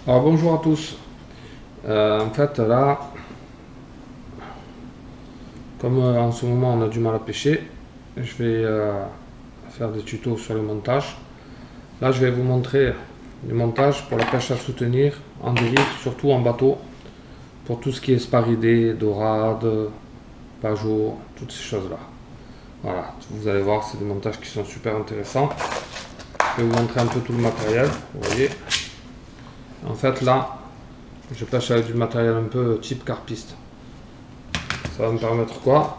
Alors bonjour à tous. En fait là, comme en ce moment on a du mal à pêcher, je vais faire des tutos sur le montage. Là je vais vous montrer le montage pour la pêche à soutenir en dérive, surtout en bateau, pour tout ce qui est sparidés, dorades, pageot, toutes ces choses là. Voilà, vous allez voir, c'est des montages qui sont super intéressants. Je vais vous montrer un peu tout le matériel, vous voyez. En fait là, je pêche avec du matériel un peu type carpiste. Ça va me permettre quoi?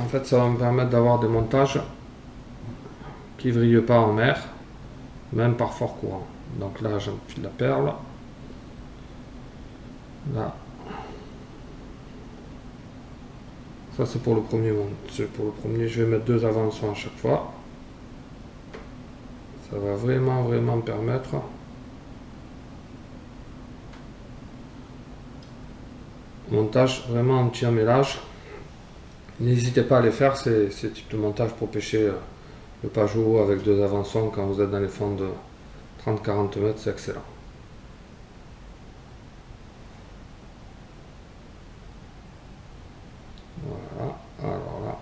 En fait, ça va me permettre d'avoir des montages qui ne vrillent pas en mer, même par fort courant. Donc là, j'enfile la perle. Là, ça c'est pour le premier montage. Pour le premier, je vais mettre 2 avançons à chaque fois. Ça va vraiment me permettre montage vraiment anti-emmêlage. N'hésitez pas à les faire, ces types de montage pour pêcher le pageot avec 2 avançons quand vous êtes dans les fonds de 30-40 mètres, c'est excellent. Voilà, alors là,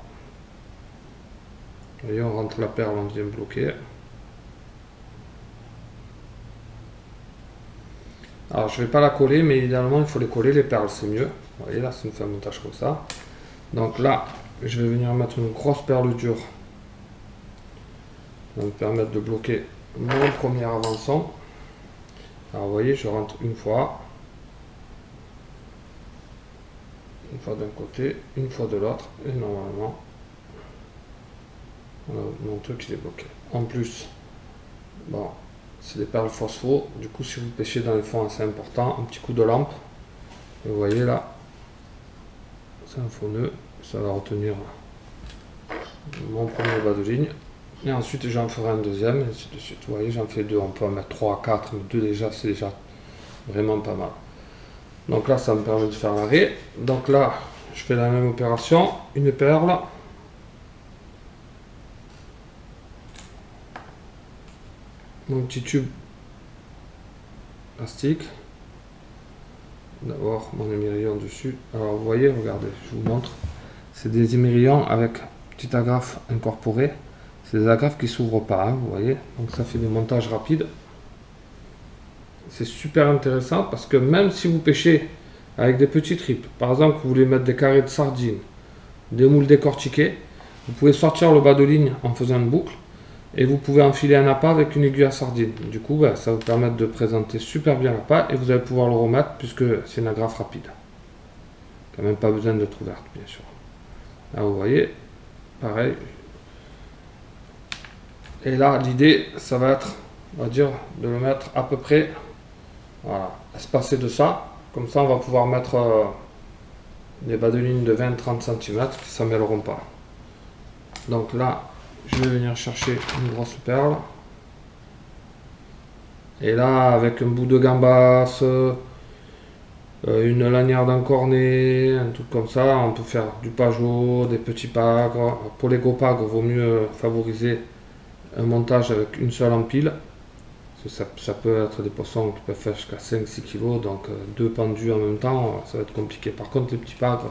vous voyez, on rentre la perle, on vient bloquer. Alors je vais pas la coller, mais idéalement il faut les coller les perles, c'est mieux. Vous voyez là, ça me fait un montage comme ça. Donc là, je vais venir mettre une grosse perle dure. Ça va me permettre de bloquer mon premier avançon. Alors vous voyez, je rentre une fois d'un côté, une fois de l'autre, et normalement, mon truc il est bloqué. En plus, bon, c'est des perles phospho, du coup si vous pêchez dans les fonds assez importants, un petit coup de lampe, et vous voyez là, c'est un faux nœud, ça va retenir mon premier bas de ligne. Et ensuite j'en ferai un deuxième, et ainsi de suite. Vous voyez, j'en fais 2, on peut en mettre 3, 4, mais 2 déjà, c'est déjà vraiment pas mal. Donc là, ça me permet de faire l'arrêt. Donc là, je fais la même opération, une perle. Mon petit tube plastique. D'abord, mon émerillon dessus. Alors vous voyez, regardez, je vous montre. C'est des émerillons avec petite agrafe incorporée. C'est des agrafes qui ne s'ouvrent pas, hein, vous voyez. Donc ça fait des montages rapides. C'est super intéressant parce que même si vous pêchez avec des petits tripes, par exemple, vous voulez mettre des carrés de sardines, des moules décortiqués, vous pouvez sortir le bas de ligne en faisant une boucle et vous pouvez enfiler un appât avec une aiguille à sardine. Du coup, ça va vous permettre de présenter super bien l'appât et vous allez pouvoir le remettre puisque c'est une agrafe rapide. Quand même pas besoin d'être ouverte, bien sûr. Là, vous voyez, pareil. Et là, l'idée, ça va être, on va dire, de le mettre à peu près, voilà, espacé de ça. Comme ça, on va pouvoir mettre des bas de ligne de 20-30 cm qui ne s'emmêleront pas. Donc là, je vais venir chercher une grosse perle. Et là, avec un bout de gambasse, une lanière d'encornet, un truc comme ça, on peut faire du pageot, des petits pagres. Pour les gros pagres, il vaut mieux favoriser un montage avec une seule empile. Ça peut être des poissons qui peuvent faire jusqu'à 5-6 kg, donc 2 pendus en même temps, ça va être compliqué. Par contre, les petits pagres,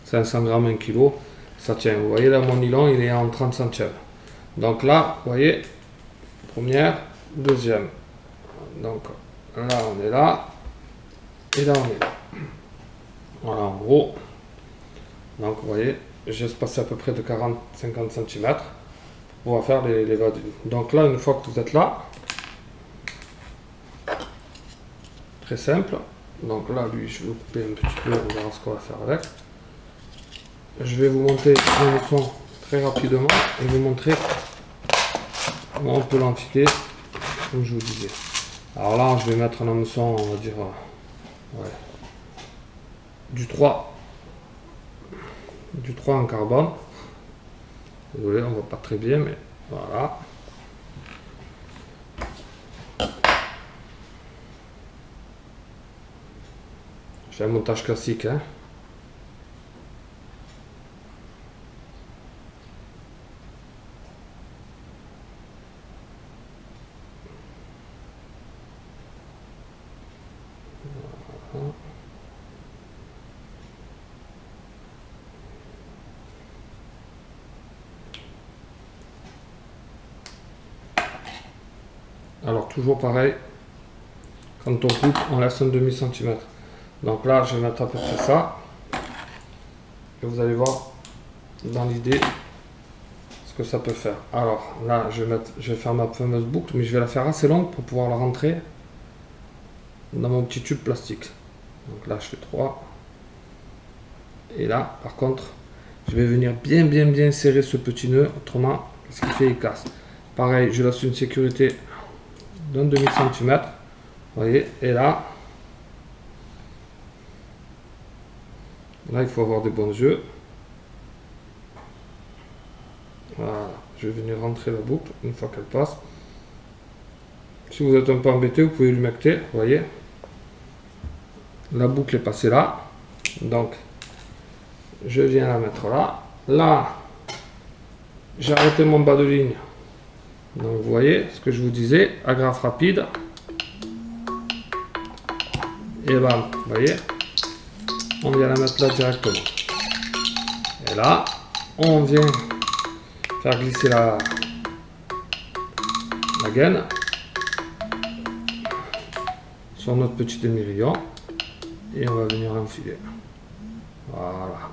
500 grammes, 1 kg, ça tient. Vous voyez là, mon nylon, il est en 30 centièmes. Donc là, vous voyez, première, deuxième. Donc là, on est là, et là, on est là. Voilà, en gros. Donc vous voyez, j'ai espacé à peu près de 40-50 cm pour pouvoir faire les vadus. Donc là, une fois que vous êtes là, très simple. Donc là, lui, je vais le couper un petit peu, on verra ce qu'on va faire avec. Je vais vous monter le leçon très rapidement et vous montrer comment on peut l'enfiler, comme je vous disais. Alors là, je vais mettre un hameçon, on va dire, ouais, du 3 en carbone. Désolé, on voit pas très bien, mais voilà. J'ai un montage classique, hein. Alors toujours pareil, quand on coupe, on laisse un demi-centimètre. Donc là, je vais mettre à peu près ça. Et vous allez voir dans l'idée ce que ça peut faire. Alors là, je vais faire ma fameuse boucle, mais je vais la faire assez longue pour pouvoir la rentrer dans mon petit tube plastique. Donc là, je fais 3. Et là, par contre, je vais venir bien serrer ce petit nœud, autrement, ce qu'il fait, il casse. Pareil, je laisse une sécurité d'un demi-centimètre. Vous voyez, et là, il faut avoir des bons yeux. Voilà, je vais venir rentrer la boucle une fois qu'elle passe. Si vous êtes un peu embêté, vous pouvez l'humecter, vous voyez. La boucle est passée là. Donc, je viens la mettre là. Là, j'ai arrêté mon bas de ligne. Donc, vous voyez ce que je vous disais, agrafe rapide. Et bam, vous voyez, on vient la mettre là directement. Et là, on vient faire glisser la gaine sur notre petit demi-rayon et on va venir l'enfiler. Voilà.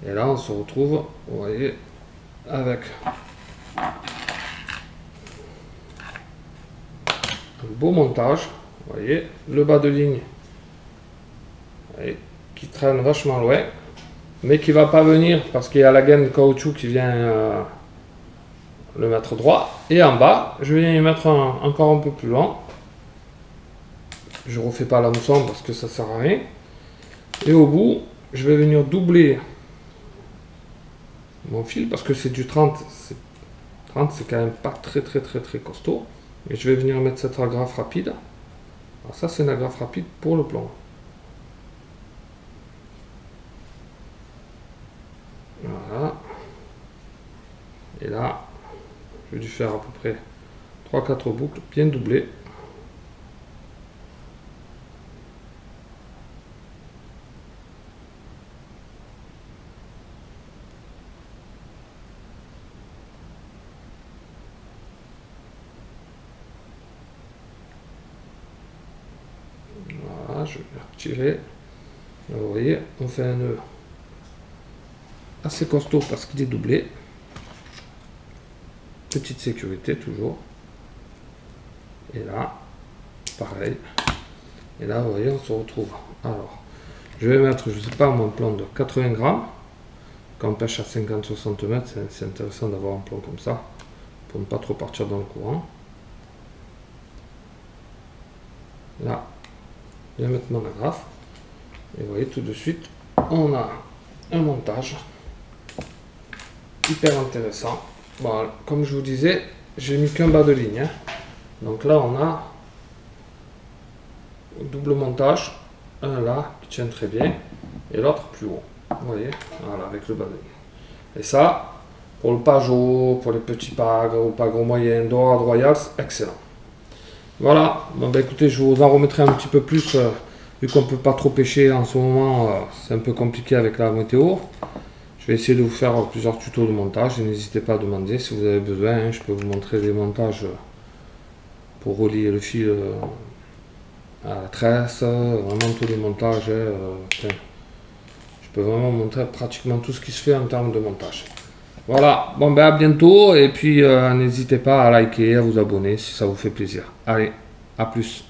Et là, on se retrouve, vous voyez, avec un beau montage. Vous voyez, le bas de ligne, qui traîne vachement loin, mais qui va pas venir parce qu'il y a la gaine de caoutchouc qui vient le mettre droit. Et en bas, je viens y mettre encore un peu plus long. Je refais pas l'hameçon parce que ça sert à rien. Et au bout, je vais venir doubler mon fil parce que c'est du 30. 30, c'est quand même pas très costaud. Et je vais venir mettre cette agrafe rapide. Alors ça, c'est une agrafe rapide pour le plomb. Voilà. Et là, je vais dû faire à peu près 3-4 boucles bien doublées. Voilà, je vais retirer. Là, vous voyez, on fait un nœud assez costaud parce qu'il est doublé. Petite sécurité toujours. Et là, pareil. Et là, vous voyez, on se retrouve. Alors, je vais mettre, je sais pas, mon plomb de 80 grammes. Quand on pêche à 50-60 mètres, c'est intéressant d'avoir un plomb comme ça pour ne pas trop partir dans le courant. Là, je vais mettre mon agrafe. Et vous voyez, tout de suite, on a un montage hyper intéressant. Bon, comme je vous disais, j'ai mis qu'un bas de ligne. Hein. Donc là, on a un double montage. Un là, qui tient très bien. Et l'autre plus haut. Vous voyez, voilà, avec le bas de ligne. Et ça, pour le pajot, pour les petits pagres, ou pagres moyens, dorades royales, c'est excellent. Voilà, bon, ben, écoutez, je vous en remettrai un petit peu plus, vu qu'on ne peut pas trop pêcher en ce moment, c'est un peu compliqué avec la météo. Je vais essayer de vous faire plusieurs tutos de montage, et n'hésitez pas à demander si vous avez besoin, hein, je peux vous montrer des montages pour relier le fil à la tresse, vraiment tous les montages, je peux vraiment montrer pratiquement tout ce qui se fait en termes de montage. Voilà, bon ben à bientôt, et puis n'hésitez pas à liker, à vous abonner si ça vous fait plaisir. Allez, à plus.